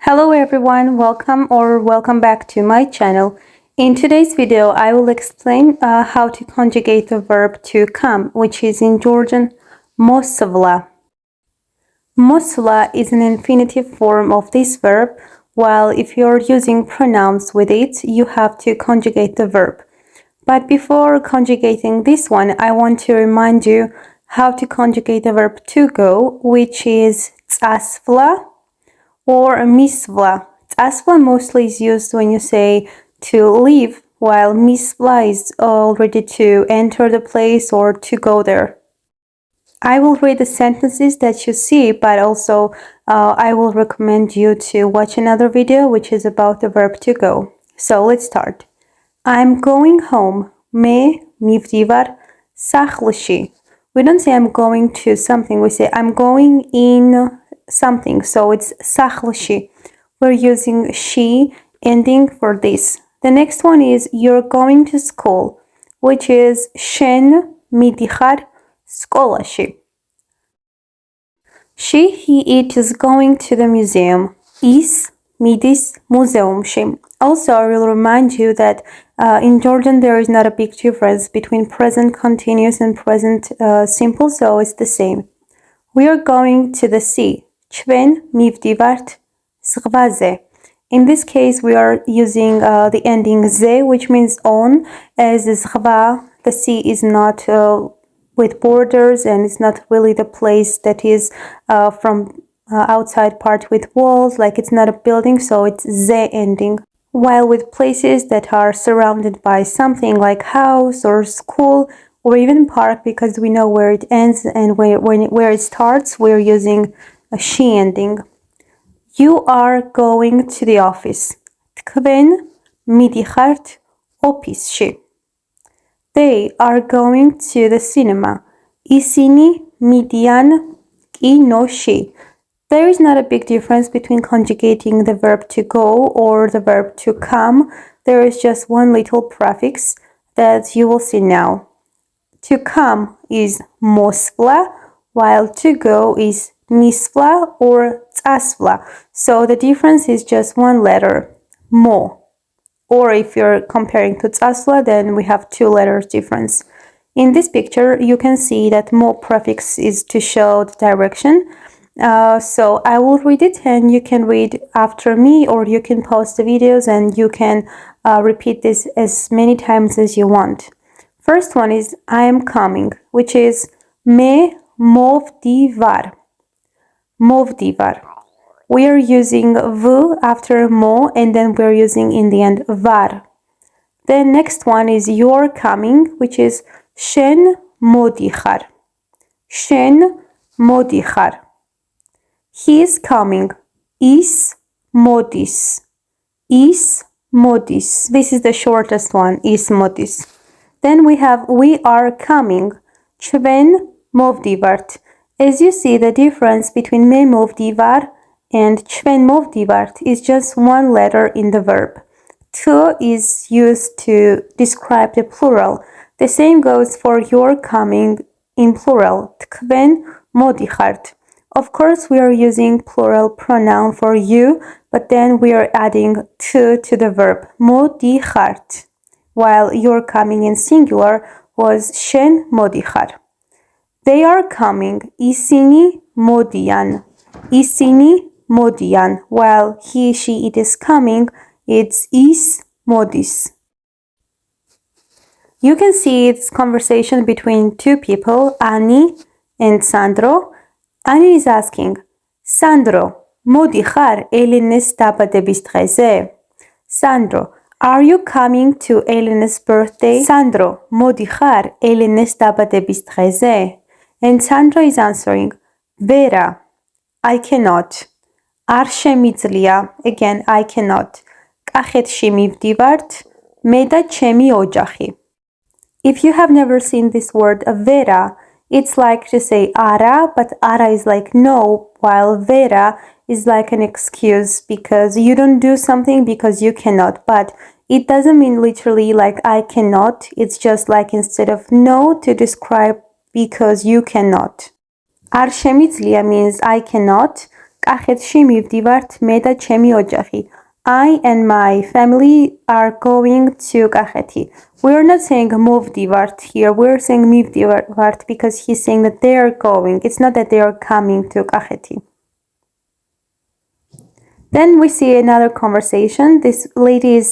Hello everyone, welcome back to my channel. In today's video, I will explain how to conjugate the verb to come, which is in Georgian მოსვლა. Მოსვლა is an infinitive form of this verb, while if you're using pronouns with it, you have to conjugate the verb. But before conjugating this one, I want to remind you how to conjugate the verb to go, which is წასვლა or მისვლა. Წასვლა mostly is used when you say to leave, while მისვლა is already to enter the place or to go there. I will read the sentences that you see, but also I will recommend you to watch another video which is about the verb to go. So let's start. I'm going home. მე მივდივარ სახლში. We don't say I'm going to something, we say I'm going in something, so it's სახლში. We're using she ending for this. The next one is you're going to school, which is შენ მიდიხარ სკოლაში. He, it is going to the museum. ის მიდის მუზეუმში. Also, I will remind you that in Georgian there is not a big difference between present continuous and present simple, so it's the same. We are going to the sea. ჩვენ მივდივართ ზღვაზე. In this case, we are using the ending ze, which means on, as zghva, the sea is not with borders and it's not really the place that is from outside part with walls, like it's not a building, so it's ze ending. While with places that are surrounded by something like house or school or even park, because we know where it ends and where it starts, we're using a she ending. You are going to the office. თქვენ მიდიხართ ოფისში. They are going to the cinema. ისინი მიდიან კინოში. There is not a big difference between conjugating the verb to go or the verb to come. There is just one little prefix that you will see now. To come is მოსვლა, while to go is მისვლა or წასვლა. So the difference is just one letter, mo. Or if you're comparing to წასვლა, then we have two letters difference. In this picture, you can see that mo prefix is to show the direction. So I will read it and you can read after me, or you can pause the videos and you can repeat this as many times as you want. First one is I am coming, which is მე მოვდივარ. Movdivar. We are using v after mo, and then we're using in the end var. The next one is you're coming, which is შენ მოდიხარ. შენ მოდიხარ. He is coming. ის მოდის. ის მოდის. This is the shortest one, ის მოდის. Then we have we are coming. ჩვენ მოვდივართ. As you see, the difference between მე მოვდივარ and ჩვენ მოვდივართ is just one letter in the verb. To is used to describe the plural. The same goes for you're coming in plural. თქვენ მოდიხართ. Of course, we are using plural pronoun for you, but then we are adding to the verb. მოდიხართ. While you're coming in singular was შენ მოდიხარ. They are coming. ისინი მოდიან. ისინი მოდიან. While he, she, it is coming, it's ის მოდის. You can see it's conversation between two people, Ani and Sandro. Ani is asking, Sandro, მოდიხარ ელენეს დაბადების დღეზე? Sandro, are you coming to Elena's birthday? Sandro, მოდიხარ ელენეს დაბადების დღეზე? And Sandra is answering, Vera, I cannot. არ შემიძლია, again, I cannot. კახეთში მივდივართ, მე და ჩემი ოჯახი. If you have never seen this word Vera, it's like to say ara, but ara is like no, while Vera is like an excuse because you don't do something because you cannot. But it doesn't mean literally like I cannot. It's just like instead of no to describe because you cannot. არ შემიძლია means I cannot. კახეთში მივდივართ მე და ჩემი ოჯახი. I and my family are going to კახეთი. We're not saying მოვდივართ here. We're saying მივდივართ because he's saying that they are going. It's not that they are coming to კახეთი. Then we see another conversation. This lady is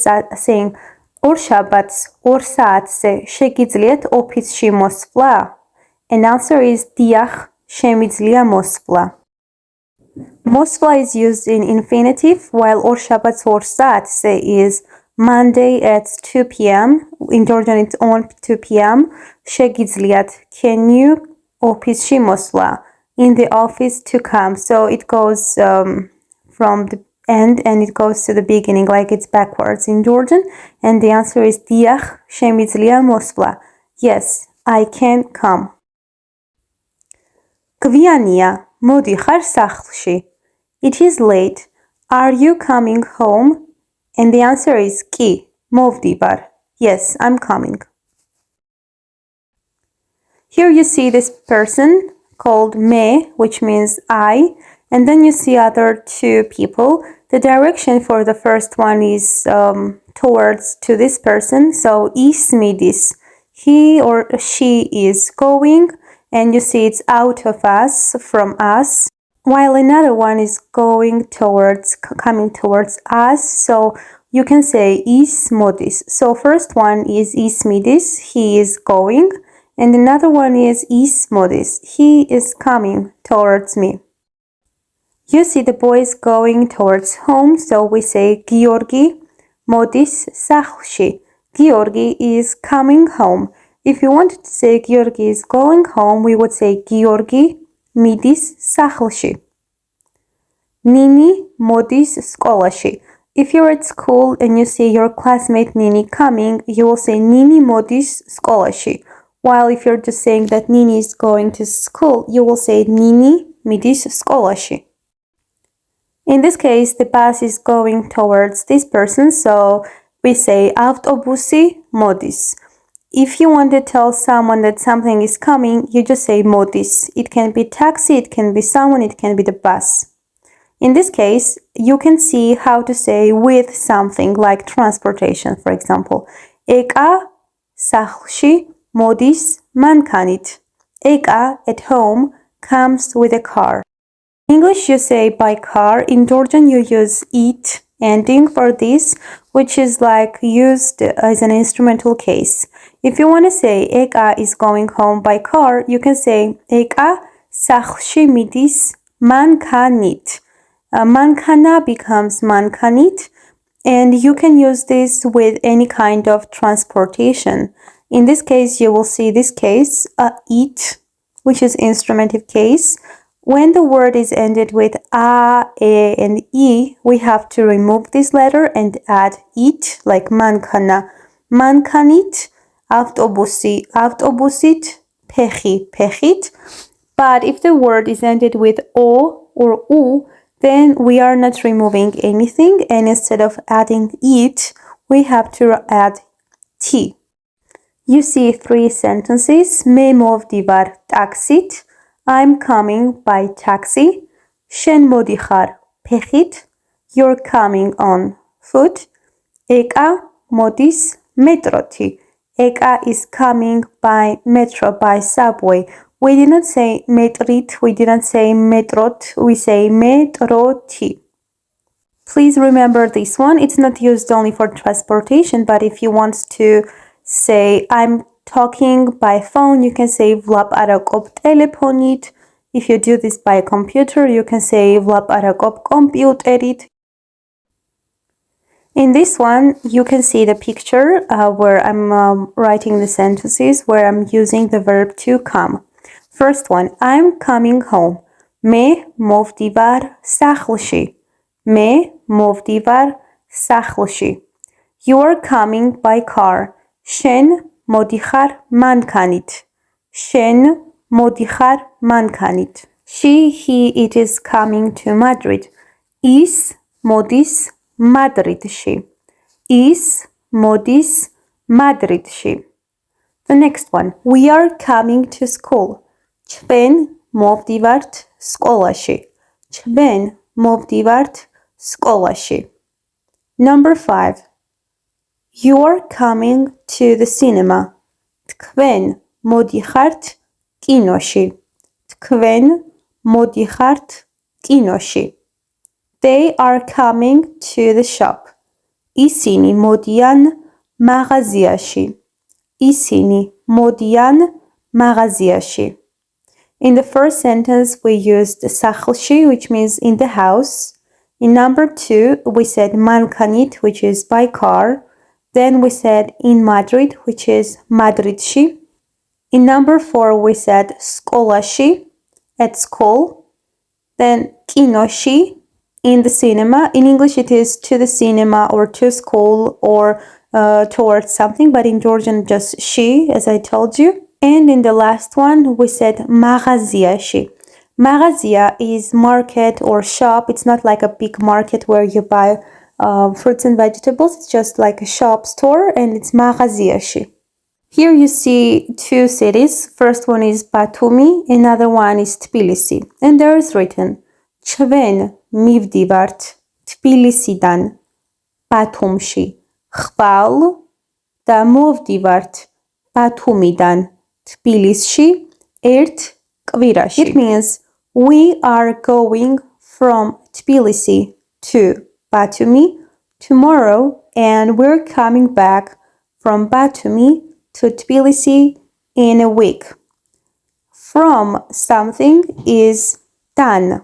saying ორ შაბათს 2 საათზე შეგიძლიათ ოფისში მოსვლა? An answer is დიახ, შემიძლია მოსვლა. Მოსვლა is used in infinitive, while ორ შაბათს 2 საათზე is Monday at 2 p.m. In Georgian it's on 2 p.m. შეგიძლიათ, can you ოფისში მოსვლა? In the office to come. So it goes from the end and it goes to the beginning like it's backwards in Georgian, and the answer is დიახ, შემიძლია მოსვლა. Yes, I can come. გვიანია, მოდიხარ სახლში. It is late. Are you coming home? And the answer is კი, მოვდივარ. Yes, I'm coming. Here you see this person called me, which means I, and then you see other two people. The direction for the first one is towards to this person, so is midis. He or she is going, and you see it's out of us, from us, while another one is going towards, coming towards us, so you can say is modis. So first one is midis, he is going, and another one is modis, he is coming towards me. You see the boys going towards home, so we say Georgi modis sახლში. Georgi is coming home. If you wanted to say Georgi is going home, we would say Georgi midis სახლში. Nini modis სკოლაში. If you're at school and you see your classmate Nini coming, you will say Nini modis სკოლაში. While if you're just saying that Nini is going to school, you will say Nini midis სკოლაში. In this case, the bus is going towards this person, so we say ავტობუსი მოდის. If you want to tell someone that something is coming, you just say motis. It can be taxi, it can be someone, it can be the bus. In this case, you can see how to say with something like transportation, for example. ეკა სახლში მოდის მანქანით. ეკა at home comes with a car. In English you say by car. In Georgian you use it ending for this, which is like used as an instrumental case. If you want to say ეკა is going home by car, you can say ეკა სახლში მიდის მანქანით. Mankana becomes mankanit, and you can use this with any kind of transportation. In this case, you will see this case, it, which is instrumentive case. When the word is ended with a, and e, we have to remove this letter and add it, like mankana. Mankanit, avtobusi, avtobusit, pechi, pechit. But if the word is ended with o or u, then we are not removing anything, and instead of adding it, we have to add t. You see 3 sentences. მე მოვდივარ ტაქსით. I'm coming by taxi. შენ მოდიხარ ფეხით. You're coming on foot. ეკა მოდის მეტროთი. ეკა is coming by metro, by subway. We did not say metrit, we didn't say metrot, we say metroti. Please remember this one. It's not used only for transportation, but if you want to say I'm talking by phone, you can say ვლაპარაკობ ტელეფონით. If you do this by a computer, you can say ვლაპარაკობ კომპიუტერით. In this one, you can see the picture where I'm writing the sentences, where I'm using the verb to come. First one, I'm coming home. მე მოვდივარ სახლში. მე მოვდივარ სახლში. You are coming by car. შენ მოდიხარ მანქანით. შენ მოდიხარ მანქანით. She, he, it is coming to Madrid. ის მოდის მადრიდში. ის მოდის მადრიდში. The next one, we are coming to school. ჩვენ მოვდივართ სკოლაში. ჩვენ მოვდივართ სკოლაში. Number 5. You are coming to the cinema. თქვენ მოდიხართ კინოში. თქვენ მოდიხართ კინოში. They are coming to the shop. ისინი მოდიან მაღაზიაში. ისინი მოდიან მაღაზიაში. In the first sentence, we used სახლში, which means in the house. In number 2, we said მანქანით, which is by car. Then we said in Madrid, which is Madridში. In number 4, we said სკოლაში, at school. Then კინოში, in the cinema. In English, it is to the cinema or to school or towards something, but in Georgian, just she, as I told you. And in the last one, we said მაღაზიაში. Μαγαζία is market or shop. It's not like a big market where you buy fruits and vegetables. It's just like a shop store, and it's მაღაზიაში. Here you see two cities. First one is Batumi, another one is Tbilisi. And there is written ჩვენ მივდივართ თბილისიდან ბათუმში ხვალ და მოვდივართ ბათუმიდან თბილისში ერთ კვირაში. It means we are going from Tbilisi to Batumi tomorrow and we're coming back from Batumi to Tbilisi in a week. From something is done.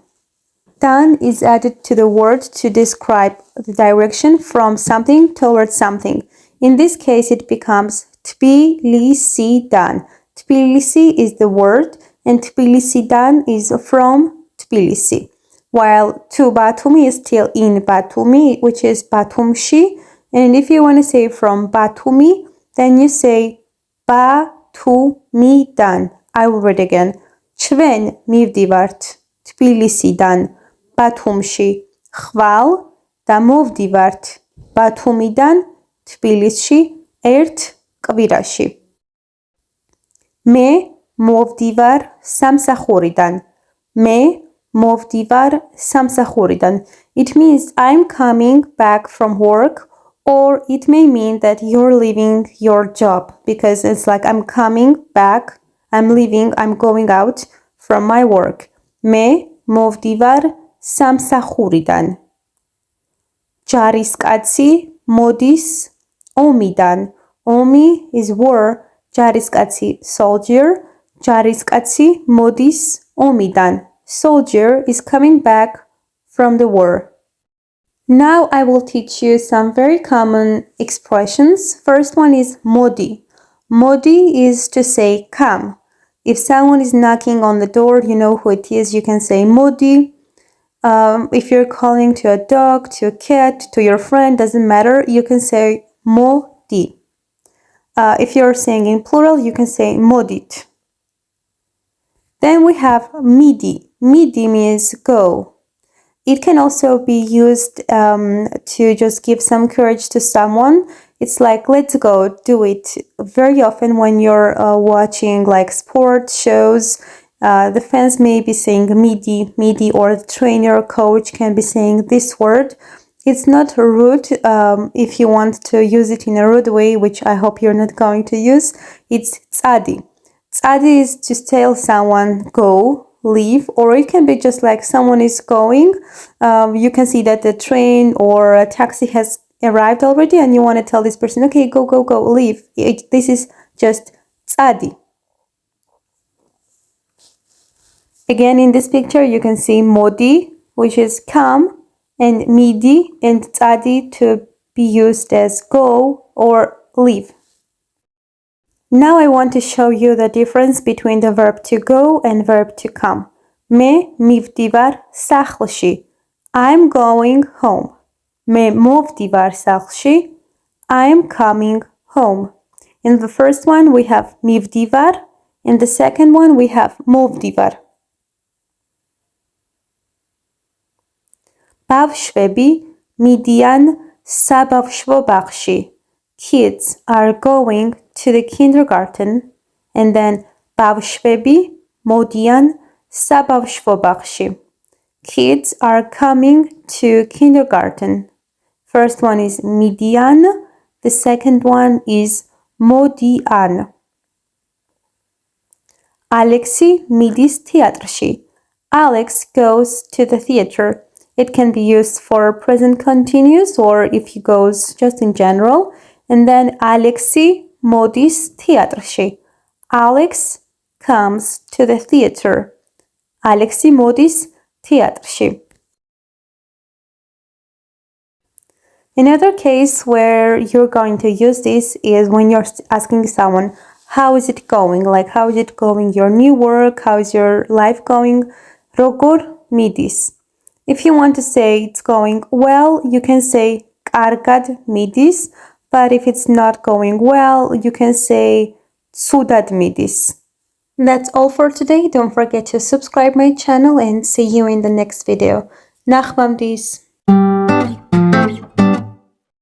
Done is added to the word to describe the direction from something towards something. In this case, it becomes Tbilisidan. Tbilisi is the word and Tbilisidan is from Tbilisi. While to Batumi is still in Batumi, which is Batumshi. And if you want to say from Batumi, then you say Batumidan. I will read again. ჩვენ მივდივართ თბილისიდან ბათუმში ხვალ და მოვდივართ ბათუმიდან თბილისში ერთ კვირაში. მე მოვდივარ სამსახურიდან. მე მოვდივარ სამსახურიდან. It means I'm coming back from work, or it may mean that you're leaving your job because it's like I'm coming back, I'm leaving, I'm going out from my work. მე მოვდივარ სამსახურიდან. ჯარისკაცი მოდის ომიდან. ომი is war, ჯარისკაცი soldier, ჯარისკაცი მოდის ომიდან. Soldier is coming back from the war. Now I will teach you some very common expressions. First one is modi. Modi is to say come. If someone is knocking on the door, you know who it is, you can say modi. If you're calling to a dog, to a cat, to your friend, doesn't matter, you can say modi. If you're saying in plural, you can say modit. Then we have midi. Midi means go. It can also be used to just give some courage to someone. It's like, let's go, do it. Very often when you're watching like sports shows, the fans may be saying midi, midi, or the trainer or coach can be saying this word. It's not rude if you want to use it in a rude way, which I hope you're not going to use. It's tsadi. Tsadi is to tell someone go, leave, or it can be just like someone is going. You can see that the train or a taxi has arrived already and you want to tell this person, okay, go, go, go, leave. This is just tsadi. Again, in this picture, you can see modi, which is come, and midi and tsadi to be used as go or leave. Now I want to show you the difference between the verb to go and verb to come. მე მივდივარ სახლში. I'm going home. მე მოვდივარ სახლში. I'm coming home. In the first one we have მივდივარ. In the second one we have მოვდივარ. ბავშვები მიდიან საბავშვო ბაღში. Kids are going to the kindergarten, and then ბავშვები მოდიან საბავშვო ბაღში. kids are coming to kindergarten. First one is მიდიან, the second one is მოდიან. Alexi მიდის თეატრში. Alex goes to the theater. It can be used for present continuous or if he goes just in general. And then Alexi მოდის თეატრში. Alex comes to the theater. Alexi მოდის თეატრში. Another case where you're going to use this is when you're asking someone, how is it going? Like, how is it going? Your new work? How is your life going? როგორ მიდის? If you want to say it's going well, you can say კარგად მიდის. But if it's not going well, you can say ცუდად მიდის. That's all for today. Don't forget to subscribe my channel and see you in the next video. ნახვამდის.